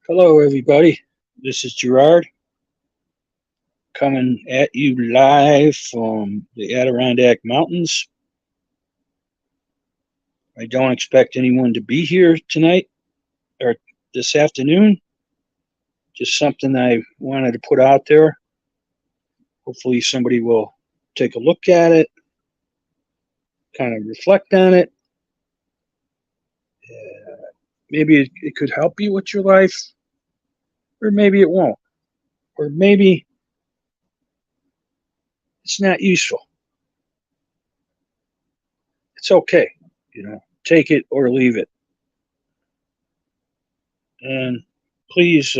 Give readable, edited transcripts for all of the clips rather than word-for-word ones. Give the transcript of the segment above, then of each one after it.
Hello, everybody. This is Gerard coming at you live from the Adirondack Mountains. I don't expect anyone to be here tonight or this afternoon. Just something I wanted to put out there. Hopefully, somebody will take a look at it, kind of reflect on it. Maybe it could help you with your life, or maybe it won't, or maybe it's not useful. It's okay, take it or leave it. And please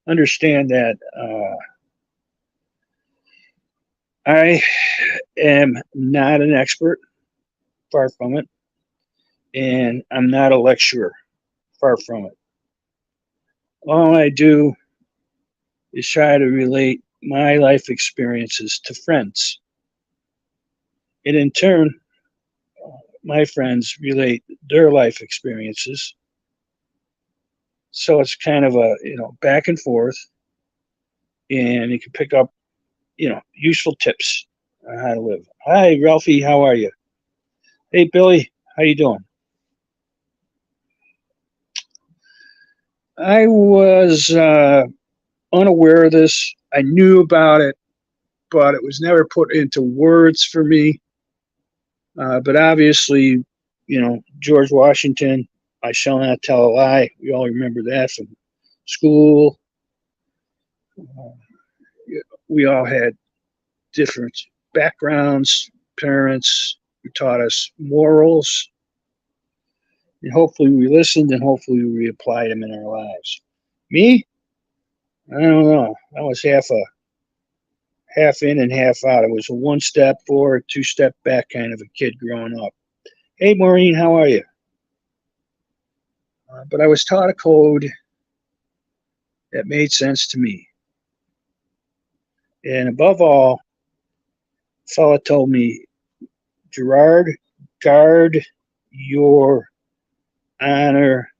understand that I am not an expert, far from it, and I'm not a lecturer, far from it. All I do is try to relate my life experiences to friends. And in turn, my friends relate their life experiences. So it's kind of a, back and forth, and you can pick up, useful tips on how to live. Hi, Ralphie, how are you? Hey, Billy, how you doing? I was unaware of this. I knew about it, but it was never put into words for me. But obviously, George Washington, I shall not tell a lie. We all remember that from school. Uh, we all had different backgrounds, parents who taught us morals, and hopefully we listened and hopefully we applied them in our lives. Me, I don't know. I was half in and half out. I was a one step forward, two step back kind of a kid growing up. Hey, Maureen, how are you? But I was taught a code that made sense to me. And above all, a fella told me, Gerard, guard your honor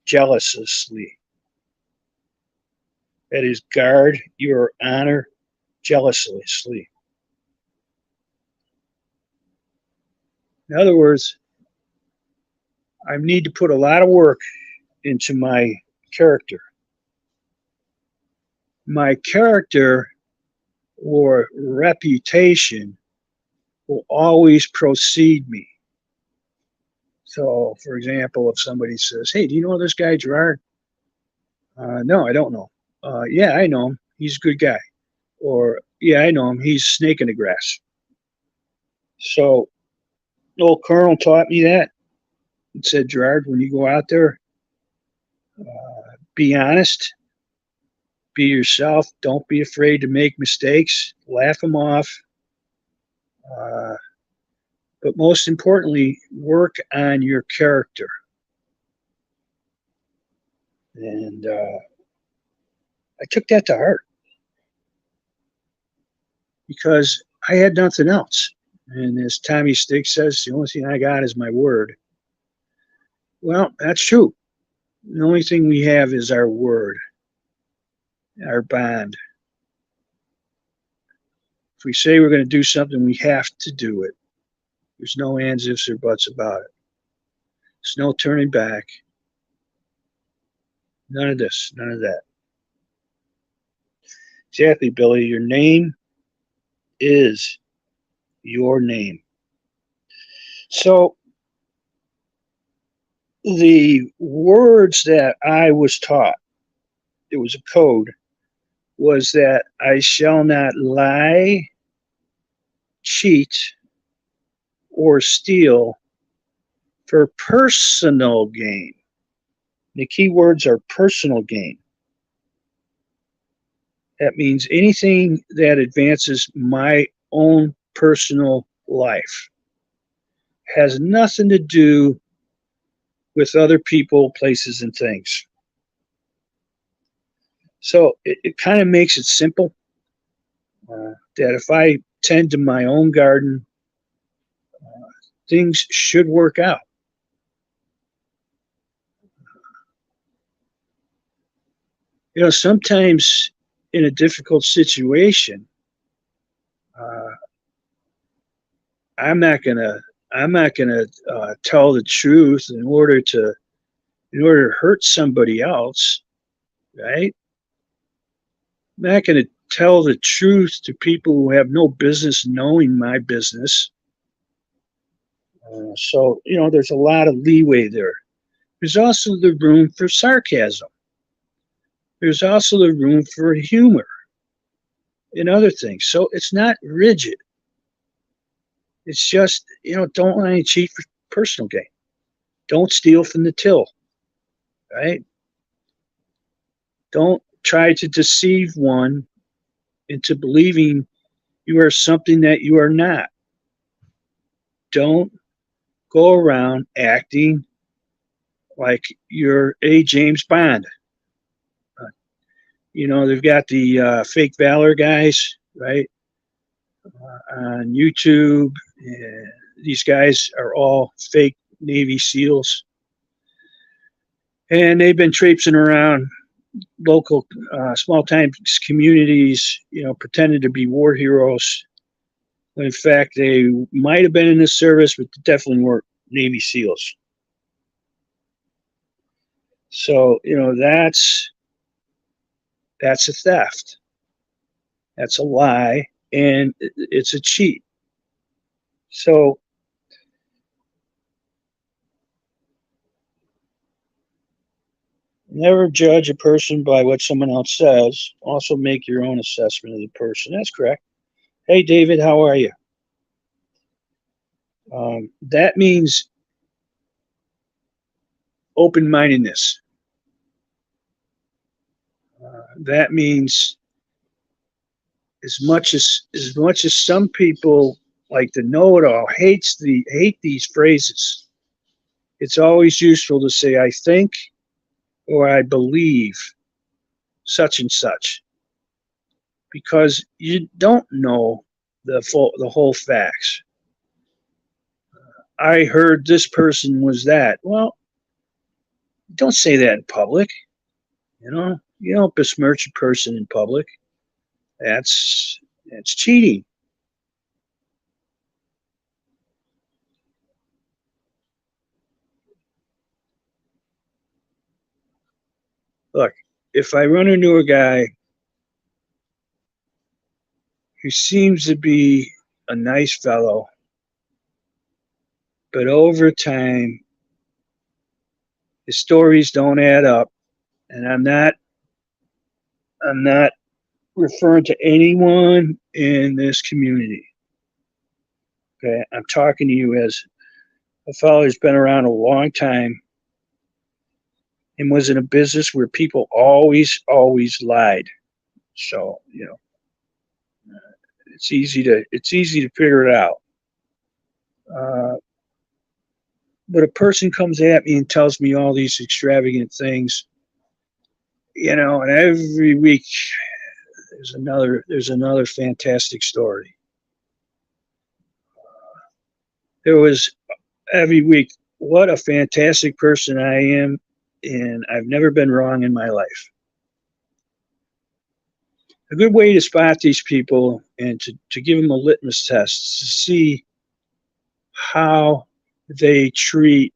jealously. That is, guard your honor jealously. In other words, I need to put a lot of work into my character. My character or reputation will always precede me. So, for example, if somebody says, "Hey, do you know this guy Gerard?" No, I don't know. Yeah, I know him. He's a good guy. Or, yeah, I know him. He's a snake in the grass. So, old Colonel taught me that and said, Gerard, when you go out there, be honest, be yourself. Don't be afraid to make mistakes. Laugh them off. Uh, but most importantly, work on your character. And I took that to heart because I had nothing else. And as Tommy Sticks says, the only thing I got is my word. Well, that's true. The only thing we have is our word, our bond. If we say we're going to do something, we have to do it. There's no ands, ifs, or buts about it. There's no turning back. None of this, none of that. Exactly, Billy. Your name is your name. So the words that I was taught, it was a code, was that I shall not lie, cheat, or steal for personal gain. The key words are personal gain. That means anything that advances my own personal life. Has nothing to do with other people, places, and things. So it kind of makes it simple that if I tend to my own garden, things should work out. Sometimes in a difficult situation, uh, I'm not gonna tell the truth in order to hurt somebody else, right? I'm not gonna tell the truth to people who have no business knowing my business. So there's a lot of leeway there. There's also the room for sarcasm. There's also the room for humor and other things. So it's not rigid. It's just, don't lie and cheat for personal gain. Don't steal from the till, right? Don't try to deceive one into believing you are something that you are not. Don't go around acting like you're a James Bond. Uh, they've got the fake valor guys, right, on YouTube. These guys are all fake Navy SEALs, and they've been traipsing around local small time communities, pretending to be war heroes. When in fact, they might have been in the service, but definitely weren't Navy SEALs. So that's a theft. That's a lie, and it's a cheat. So never judge a person by what someone else says. Also make your own assessment of the person. That's correct. Hey, David, how are you? That means open-mindedness. That means as much as some people like to know it all, hate these phrases. It's always useful to say I think or I believe such and such, because you don't know the whole facts. I heard this person was that. Well, don't say that in public. You don't besmirch a person in public. That's cheating. Look, if I run into a guy who seems to be a nice fellow, but over time his stories don't add up, and I'm not referring to anyone in this community. Okay, I'm talking to you as a fellow who's been around a long time and was in a business where people always lied. So it's easy to figure it out. Uh, but a person comes at me and tells me all these extravagant things, and every week there's another fantastic story. There was every week, what a fantastic person I am, and I've never been wrong in my life. A good way to spot these people and to give them a litmus test to see how they treat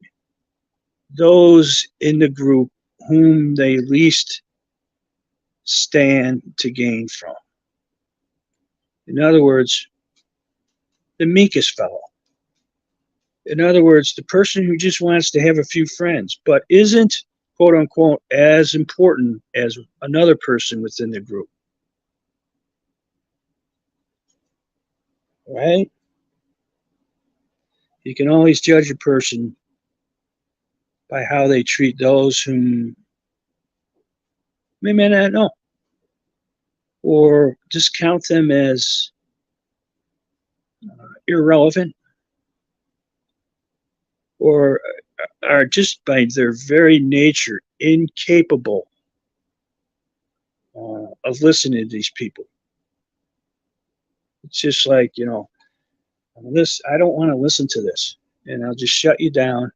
those in the group whom they least stand to gain from. In other words, the meekest fellow. In other words, the person who just wants to have a few friends, but isn't, quote unquote, as important as another person within the group. Right? You can always judge a person by how they treat those whom they may not know, or discount them as irrelevant, or are just by their very nature incapable of listening to these people. It's just like, I don't want to listen to this, and I'll just shut you down,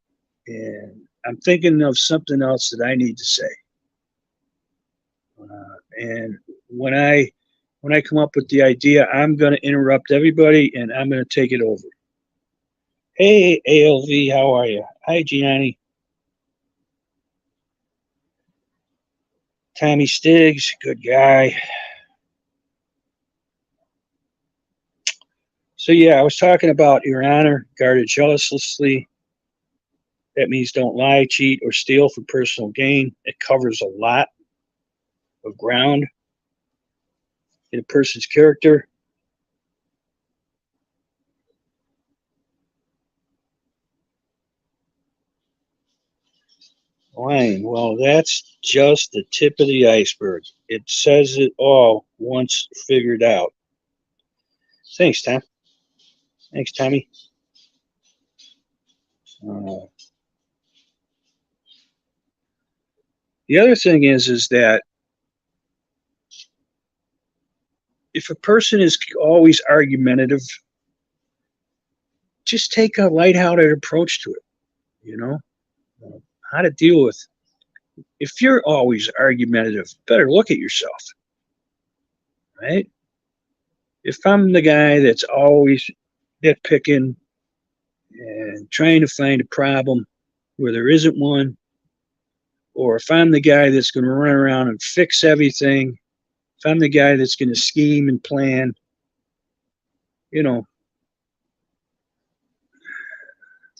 and I'm thinking of something else that I need to say. And when I come up with the idea, I'm going to interrupt everybody and I'm going to take it over. Hey, ALV, how are you? Hi, Gianni. Tommy Stiggs, good guy. So, yeah, I was talking about Your Honor, guarded jealously. That means don't lie, cheat, or steal for personal gain. It covers a lot of ground in a person's character. Lying, well, that's just the tip of the iceberg. It says it all once figured out. Thanks, Tom. Thanks, Tommy. Uh, the other thing is that if a person is always argumentative, just take a lighthearted approach to it. You know how to deal with. If you're always argumentative, better look at yourself, right? If I'm the guy that's always nitpicking and trying to find a problem where there isn't one, or if I'm the guy that's going to run around and fix everything, if I'm the guy that's going to scheme and plan, you know,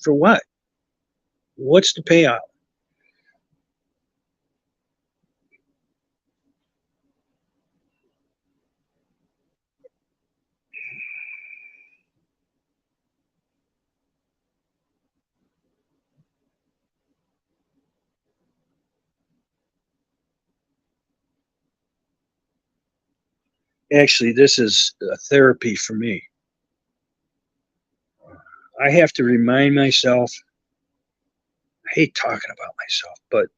for what? What's the payout? Actually, this is a therapy for me. I have to remind myself. I hate talking about myself, but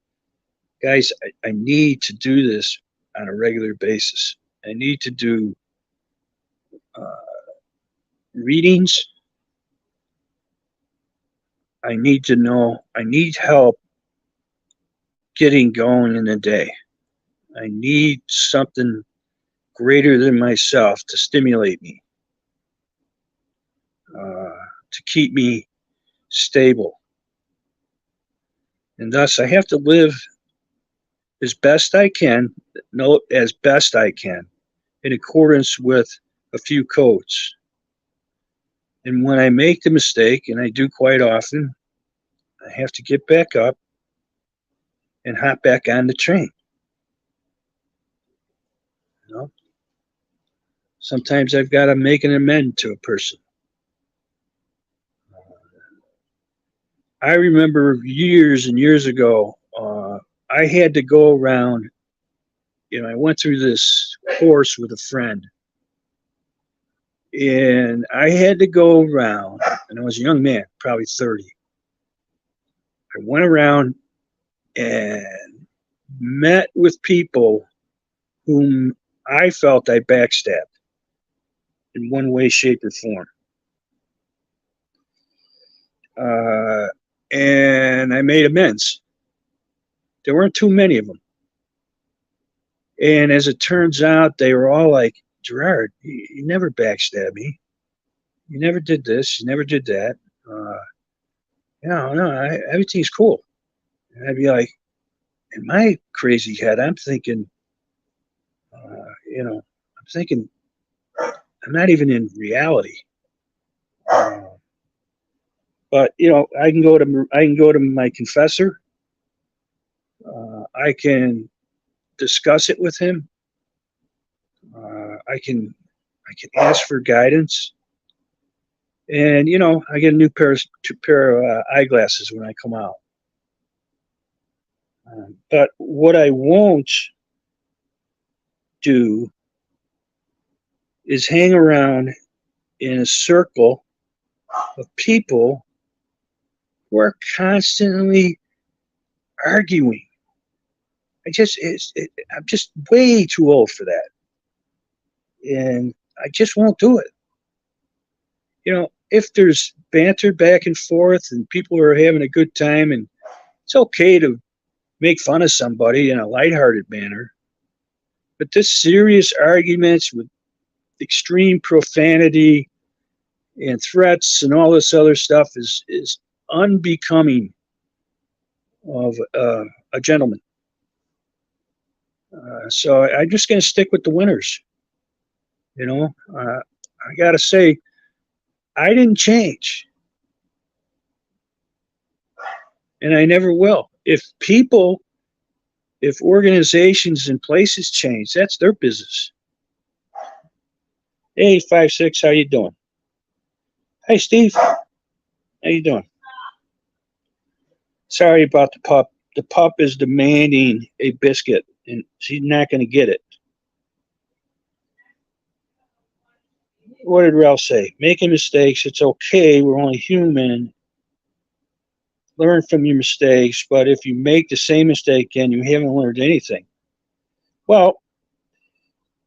guys, I need to do this on a regular basis. I need to do uh, readings. I need to know. I need help getting going in the day. I need something greater than myself to stimulate me, to keep me stable. And thus, I have to live as best I can, as best I can, in accordance with a few codes. And when I make the mistake, and I do quite often, I have to get back up and hop back on the train. You know, sometimes I've got to make an amend to a person. I remember years and years ago, I had to go around. I went through this course with a friend, and I had to go around, and I was a young man, probably 30. I went around and met with people whom I felt I backstabbed in one way, shape, or form. And I made amends. There weren't too many of them. And as it turns out, they were all like, Gerard, you never backstabbed me. You never did this. You never did that. No, everything's cool. And I'd be like, in my crazy head, I'm thinking, I'm thinking, I'm not even in reality. But I can go to my confessor. I can discuss it with him. I can ask for guidance, and I get a new pair of eyeglasses when I come out. But what I won't do is hang around in a circle of people who are constantly arguing. I'm just way too old for that. And I just won't do it. If there's banter back and forth and people are having a good time, and it's okay to make fun of somebody in a lighthearted manner, But this serious arguments with extreme profanity and threats and all this other stuff is unbecoming of a gentleman. So I'm just going to stick with the winners. You know, I got to say, I didn't change, and I never will. If organizations and places change, that's their business. Hey, 5-6, how you doing? Hey, Steve, how you doing? Sorry about the pup. The pup is demanding a biscuit, and she's not going to get it. What did Ralph say? Making mistakes, it's okay. We're only human. Learn from your mistakes, but if you make the same mistake again, you haven't learned anything. Well,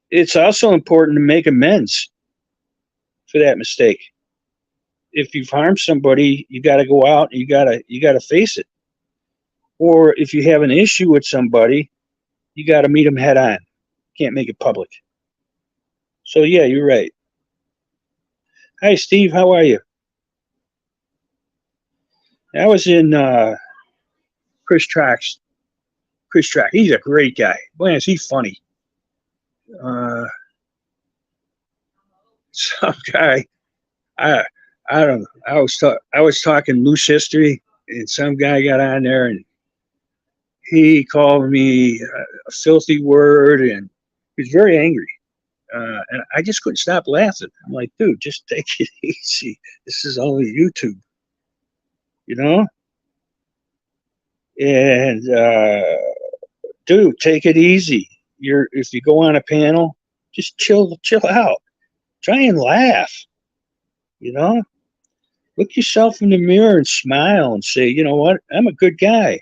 it's also important to make amends for that mistake. If you've harmed somebody, you got to go out and you got to face it. Or if you have an issue with somebody, you got to meet them head on. Can't make it public. So yeah, you're right. Hi, Steve. How are you? I was in Chris Track. He's a great guy. Boy, is he funny. Some guy. I don't know. I was talking loose history, and some guy got on there and he called me a filthy word, and he was very angry. And I just couldn't stop laughing. I'm like, dude, just take it easy. This is only YouTube, you know? And dude, take it easy. If you go on a panel, just chill out. Try and laugh, you know? Look yourself in the mirror and smile and say, you know what? I'm a good guy.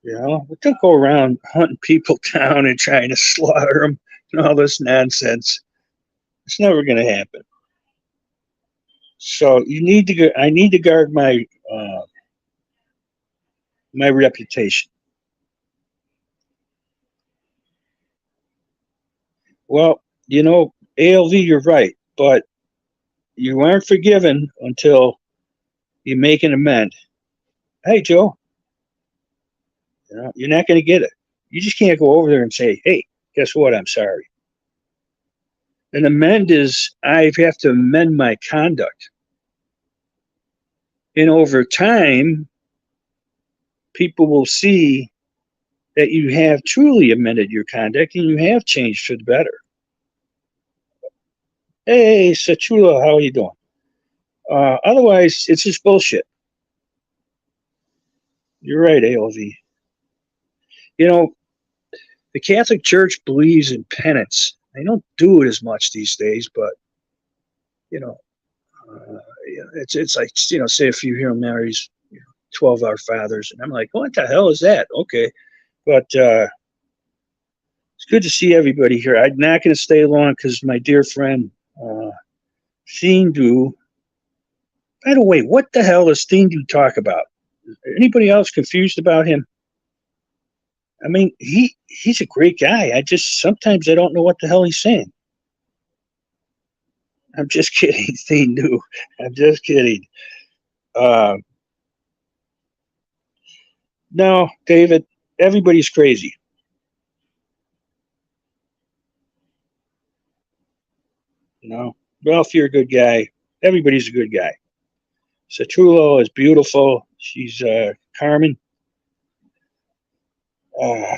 You know, we don't go around hunting people down and trying to slaughter them and all this nonsense. It's never going to happen. So I need to guard my my reputation. Well, you know, ALV, you're right, but you aren't forgiven until you make an amend. Hey, Joe, you know, you're not going to get it. You just can't go over there and say, hey, guess what? I'm sorry. An amend is I have to amend my conduct. And over time, people will see that you have truly amended your conduct and you have changed for the better. Hey, Sachula, how are you doing? Otherwise, it's just bullshit. You're right, ALV. You know, the Catholic Church believes in penance. They don't do it as much these days, but, you know, it's like, you know, say a few Hail Marys, 12 Our Fathers. And I'm like, what the hell is that? Okay. But it's good to see everybody here. I'm not going to stay long because my dear friend, Thindu. By the way, what the hell does Thindu talk about? Anybody else confused about him? I mean, he's a great guy. Sometimes I don't know what the hell he's saying. I'm just kidding, Thindu. I'm just kidding. No, David, everybody's crazy. You know, Ralph, you're a good guy. Everybody's a good guy. Satrulo is beautiful. She's Carmen.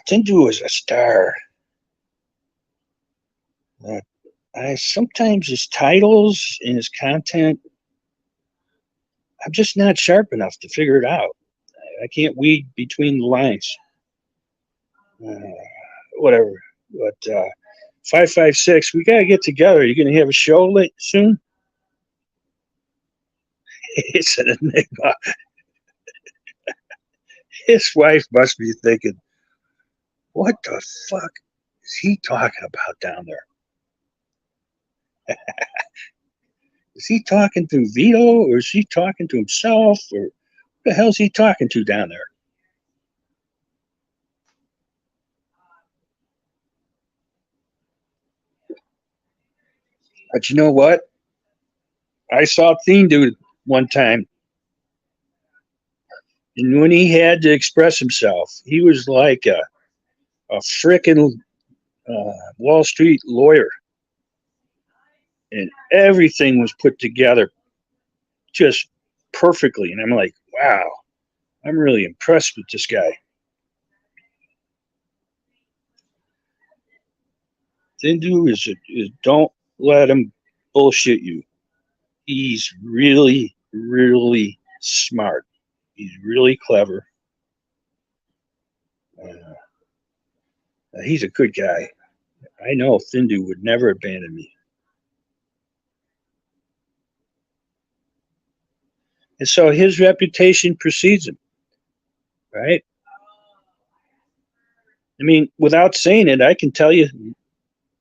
Tindu is a star. Sometimes his titles and his content, I'm just not sharp enough to figure it out. I can't weed between the lines. Whatever. But 556, we got to get together. You're going to have a show late soon? It's an enigma. His wife must be thinking, what the fuck is he talking about down there? Is he talking to Vito, or is he talking to himself, or what the hell is he talking to down there? But you know what? I saw Thien do it one time, and when he had to express himself, he was like a frickin' Wall Street lawyer, and everything was put together just perfectly. And I'm like, wow, I'm really impressed with this guy. Thindu is don't let him bullshit you. He's really, really smart. He's really clever. He's a good guy. I know Thindu would never abandon me. And so his reputation precedes him, right? I mean, without saying it, I can tell you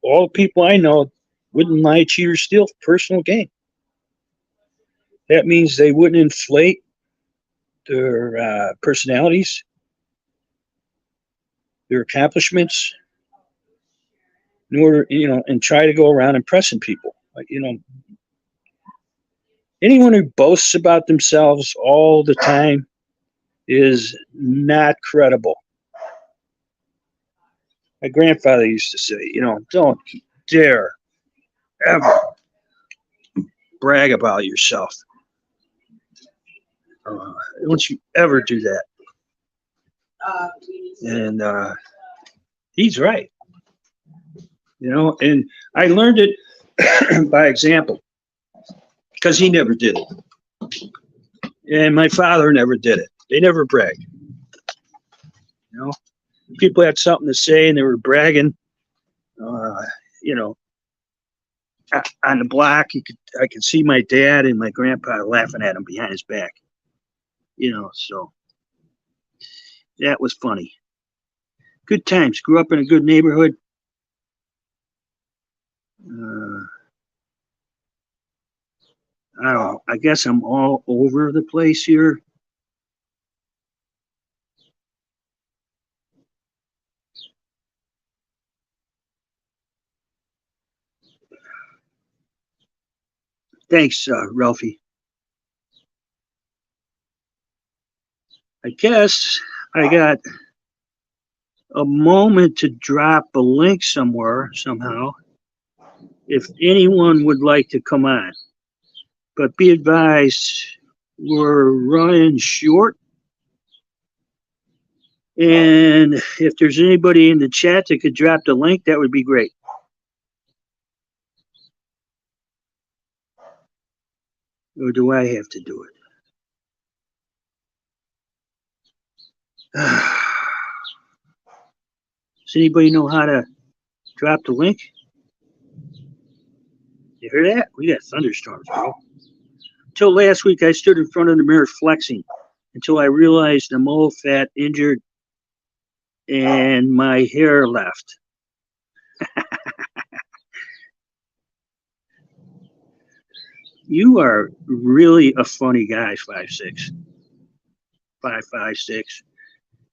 all the people I know wouldn't lie, cheat, or steal for personal gain. That means they wouldn't inflate their personalities, their accomplishments, in order, and try to go around impressing people. Like, anyone who boasts about themselves all the time is not credible. My grandfather used to say, don't dare ever brag about yourself. Don't you ever do that. And he's right. And I learned it by example because he never did it. And my father never did it. They never bragged. People had something to say and they were bragging. You know, on the block, I could see my dad and my grandpa laughing at him behind his back. So that was funny. Good times. Grew up in a good neighborhood. I don't know. I guess I'm all over the place here. Thanks, Ralphie. I guess I got a moment to drop a link somewhere, somehow, if anyone would like to come on. But be advised, we're running short. And if there's anybody in the chat that could drop the link, that would be great. Or do I have to do it? Does anybody know how to drop the link? You hear that? We got thunderstorms, bro. Until last week, I stood in front of the mirror flexing until I realized the mole fat injured and my hair left. You are really a funny guy, 5'6", 5'6".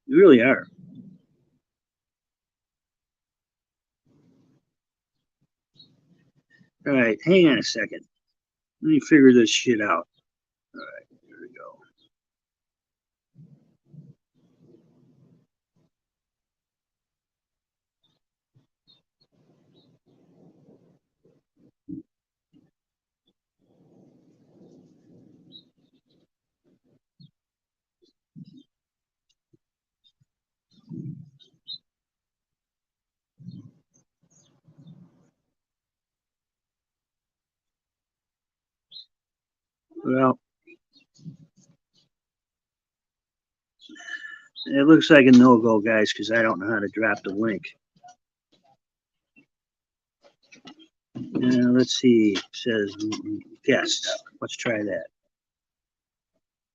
You really are. All right, hang on a second. Let me figure this shit out. All right, here we go. Well, it looks like a no-go, guys, because I don't know how to drop the link. Let's see. It says guests. Let's try that.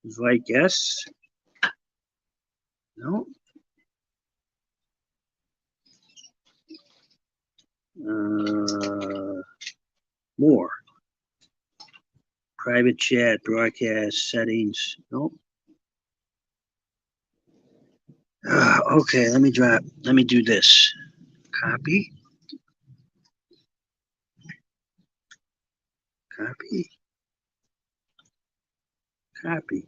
Invite guests. No. More. Private chat, broadcast, settings. Nope. Okay, let me do this. Copy. Copy. Copy.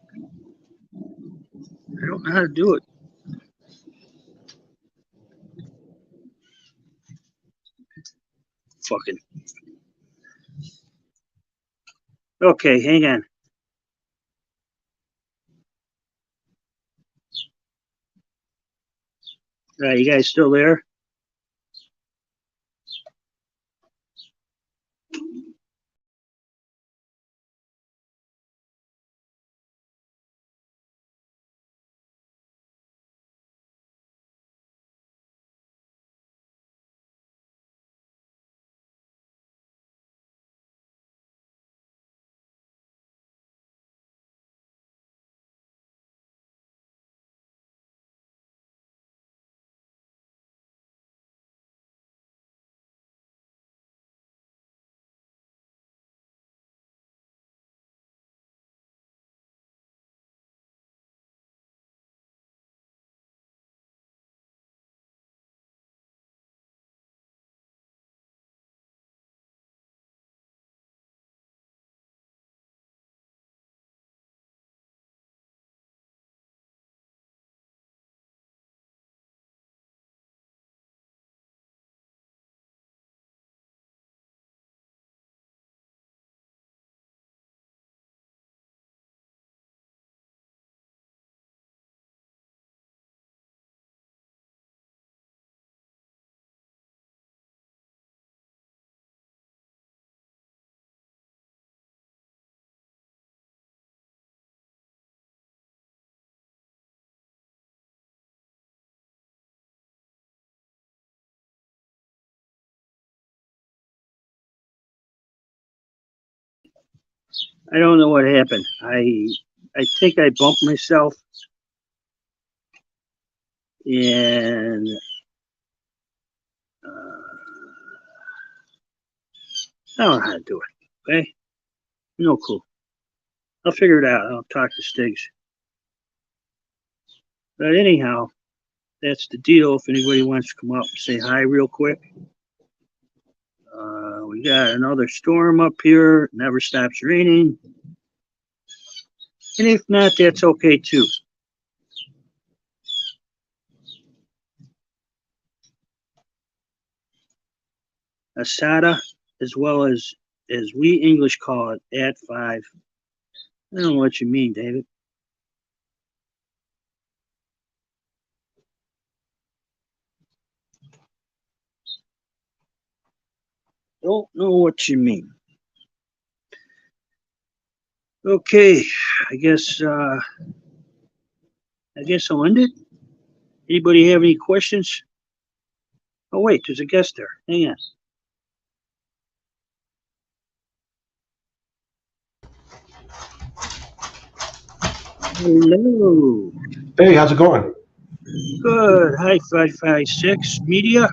I don't know how to do it. Fucking. Okay, hang on. All right, you guys still there? I don't know what happened. I think I bumped myself, and I don't know how to do it. Okay, no clue. I'll figure it out. I'll talk to Stiggs. But anyhow, that's the deal. If anybody wants to come up and say hi real quick. We got another storm up here. It never stops raining. And if not, that's okay too. Asada, as well as we English call it, at 5. I don't know what you mean, David. Don't know what you mean. Okay, I guess I'll end it. Anybody have any questions? Oh wait, there's a guest there. Hang on. Hello. Hey, how's it going? Good. Hi, 556 Media.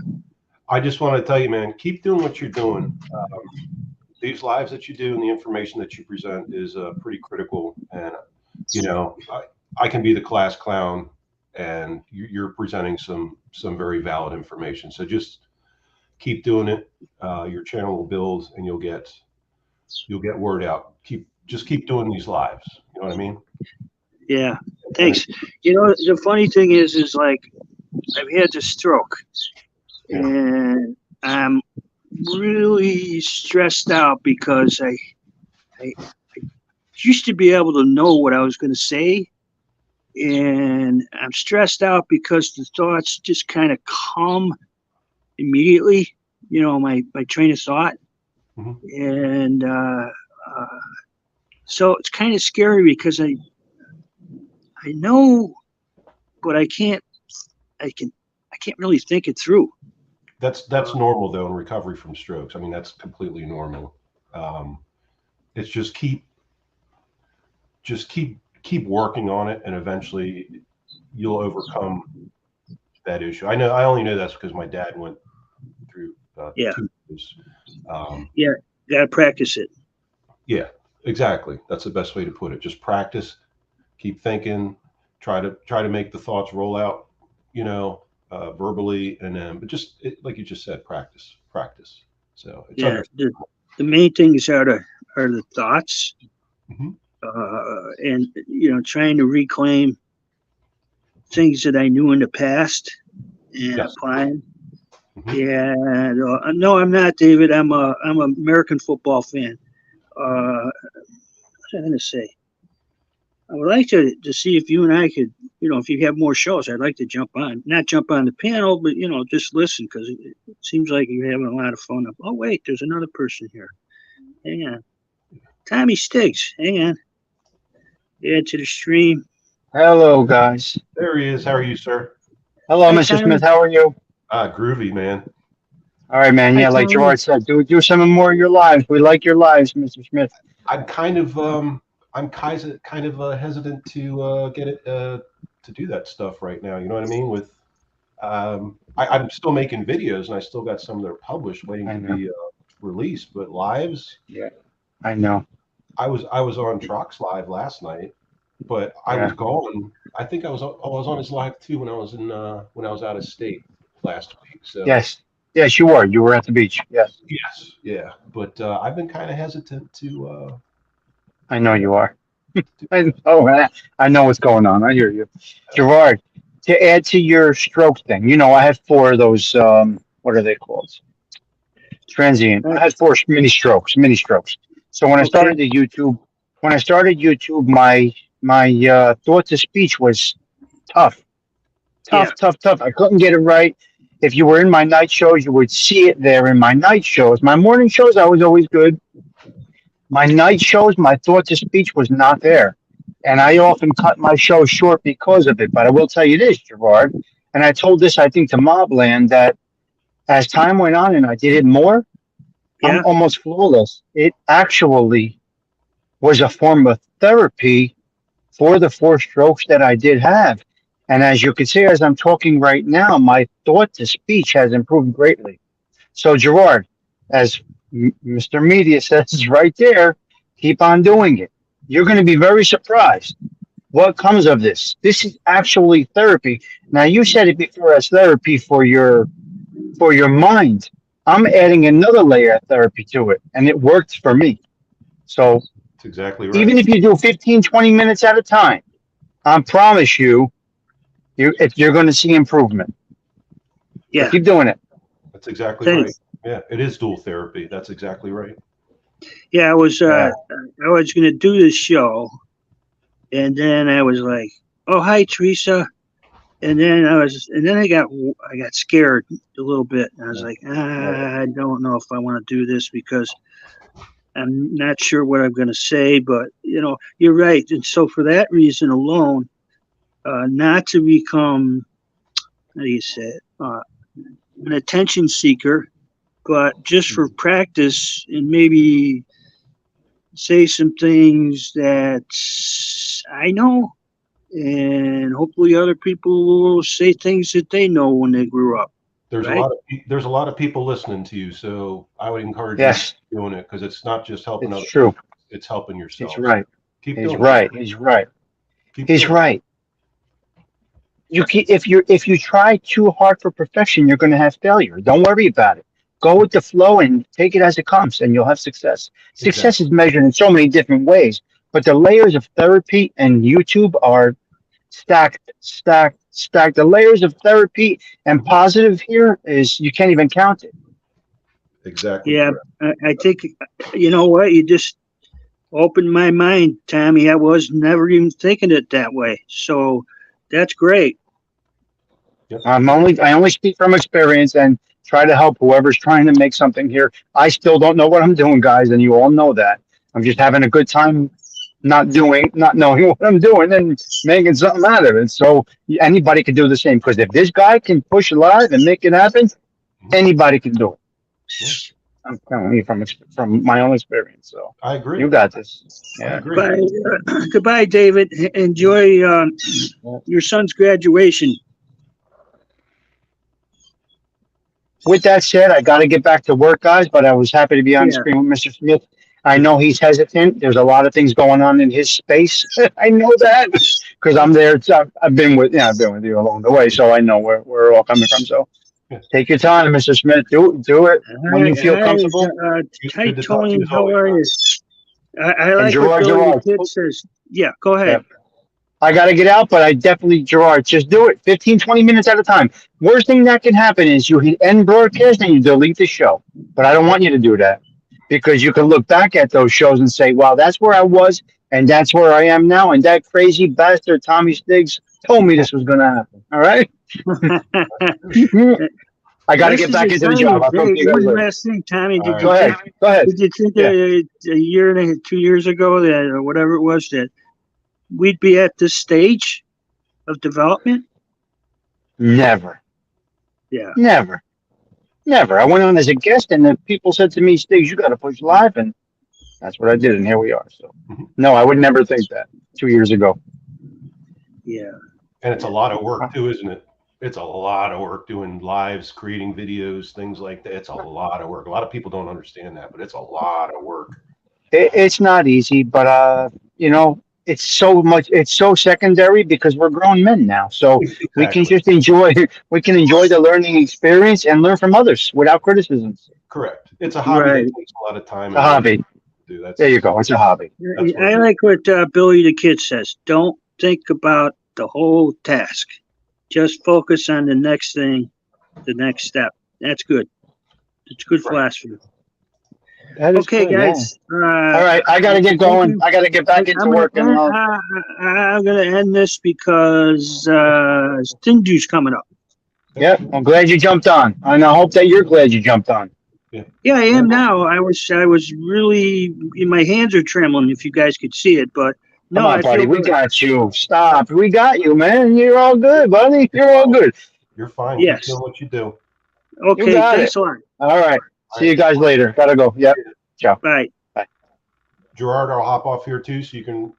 I just want to tell you, man, keep doing what you're doing. These lives that you do and the information that you present is pretty critical. And, I can be the class clown and you're presenting some very valid information. So just keep doing it. Your channel will build and you'll get word out. Just keep doing these lives. You know what I mean? Yeah. Thanks. You know, the funny thing is like I've had the stroke, and I'm really stressed out because I used to be able to know what I was going to say, and I'm stressed out because the thoughts just kind of come immediately. You know, my train of thought, and so it's kind of scary because I know, but I can't really think it through. That's normal though in recovery from strokes. I mean, that's completely normal. It's just keep working on it, and eventually you'll overcome that issue. I know. I only know that's because my dad went through two years. Yeah, gotta practice it. Yeah, exactly. That's the best way to put it. Just practice. Keep thinking. Try to make the thoughts roll out. Verbally, and then, but just like you just said, practice. So it's the main things are to are the thoughts, Mhm. and trying to reclaim things that I knew in the past and Yes. applying. Mhm. Yeah, no, I'm not, David. I'm an American football fan. What was I going to say? I would like to see if you and I could, if you have more shows, I'd like to jump on. Not jump on the panel, but just listen because it seems like you're having a lot of fun. Oh wait, there's another person here. Hang on, Tommy Stiggs. Hang on, add to the stream. Hello, guys. There he is. How are you, sir? Hello, Hi, Mr. Tommy. Smith. How are you? Groovy, man. All right, man. Hi, Yeah, like Tommy. Gerard said, do some more of your lives. We like your lives, Mr. Smith. I'm kind of hesitant to get it to do that stuff right now. You know what I mean? With I'm still making videos and I still got some that are published waiting I to know. be released. But lives, Yeah, I know. I was on Trox Live last night, but I Yeah. was gone. I think I was on his live too when I was out of state last week. So Yes, you were. You were at the beach. Yes, yes, yeah. But I've been kind of hesitant to. I know you are. I know what's going on. I hear you, Gerard. To add to your stroke thing, I had 4 of those. What are they called? Transient. I had 4 mini strokes. Mini strokes. So when I started the YouTube, my thought to speech was tough. Yeah. Tough. I couldn't get it right. If you were in my night shows, you would see it there in my night shows. My morning shows, I was always good. My night shows, my thought to speech was not there. And I often cut my shows short because of it. But I will tell you this, Gerard, and I told this, I think, to Mobland, that as time went on and I did it more, Yeah. I'm almost flawless. It actually was a form of therapy for the 4 strokes that I did have. And as you can see, as I'm talking right now, my thought to speech has improved greatly. So, Gerard, as Mr. Media says right there, keep on doing it. You're going to be very surprised what comes of this. This is actually therapy. Now, you said it before as therapy for your mind. I'm adding another layer of therapy to it, and it worked for me. So, That's exactly right. even if you do 15, 20 minutes at a time, I promise you're going to see improvement. Yeah. So keep doing it. That's exactly Thanks. right. Yeah, it is dual therapy. That's exactly right. Yeah, I was Yeah. I was gonna do this show, and then I was like, "Oh, hi, Teresa," and then I got scared a little bit. I was like, I don't know if I want to do this because I'm not sure what I'm gonna say. But you're right, and so for that reason alone, not to become, how do you say it, an attention seeker, but just for practice and maybe say some things that I know, and hopefully other people will say things that they know when they grew up. There's Right. there's a lot of people listening to you, so I would encourage Yes. you to keep doing it because it's not just helping It's others, true. it's helping yourself. He's right. Keep He's doing right. it. He's right. Keep He's doing it. right. If you try too hard for perfection, you're going to have failure. Don't worry about it. Go with the flow and take it as it comes, and you'll have success. Success is measured in so many different ways, but the layers of therapy and YouTube are stacked. The layers of therapy and positive here is you can't even count it. Exactly. Yeah, correct. I think you know what, you just opened my mind, Tommy. I was never even thinking it that way. So that's great. I only speak from experience and try to help whoever's trying to make something here. I still don't know what I'm doing, guys, and you all know that. I'm just having a good time not knowing what I'm doing and making something out of it. So anybody can do the same. Because if this guy can push live and make it happen, anybody can do it. I'm telling you from my own experience. So I agree. you got this. I Yeah. agree. Bye. Goodbye, David. Enjoy your son's graduation. With that said, I got to get back to work, guys, but I was happy to be on the Yeah. screen with Mr. Smith. I know he's hesitant. There's a lot of things going on in his space. I know that because I'm there. I've been with you along the way, so I know where we're all coming from. So take your time, Mr. Smith. Do it when you feel comfortable. Hi, Good to talk to Tony. you as How always, are man. you? I like what Gerard, Billy the Gerard. Kid says. Yeah, go ahead. I got to get out, but I definitely, Gerard, just do it 15, 20 minutes at a time. Worst thing that can happen is you hit end broadcast and you delete the show. But I don't want you to do that because you can look back at those shows and say, wow, that's where I was and that's where I am now. And that crazy bastard Tommy Stiggs told me this was going to happen. All right. I got to get back into the job. I'll talk to you guys One later. last thing, Tommy. All Did right. you Go ahead. think, Go ahead. did you think a year and 2 years ago that, or whatever it was, that we'd be at this stage of development? Never. Yeah. Never. Never. I went on as a guest and the people said to me, Stiggs, you got to push live. And that's what I did. And here we are. So, no, I would never think that 2 years ago. Yeah. And it's a lot of work too, isn't it? It's a lot of work doing lives, creating videos, things like that. It's a lot of work. A lot of people don't understand that, but it's a lot of work. It's not easy, but, you know, it's so secondary because we're grown men now. So we can just enjoy the learning experience and learn from others without criticism. Correct. It's a hobby Right. that takes a lot of time. It's a hobby. Do that. There you go. It's a hobby. That's what I it like what Billy the Kid says. Don't think about the whole task. Just focus on the next thing, the next step. That's good. It's good philosophy. That is Okay, good, yeah. guys. All right. I got to get going. I got to get back into work. And I'm going to end this because Stindu's coming up. yeah, I'm glad you jumped on. And I hope that you're glad you jumped on. Yeah, I am now. I was really, my hands are trembling if you guys could see it, but no, Come on, I buddy. feel We good. got you. Stop. We got you, man. You're all good, buddy. You're all good. You're fine. Yes. Keep doing what you do. Okay, You got thanks a lot. All right. See you guys later. Gotta go. Yep. Bye. Gerard, I'll hop off here too, so you can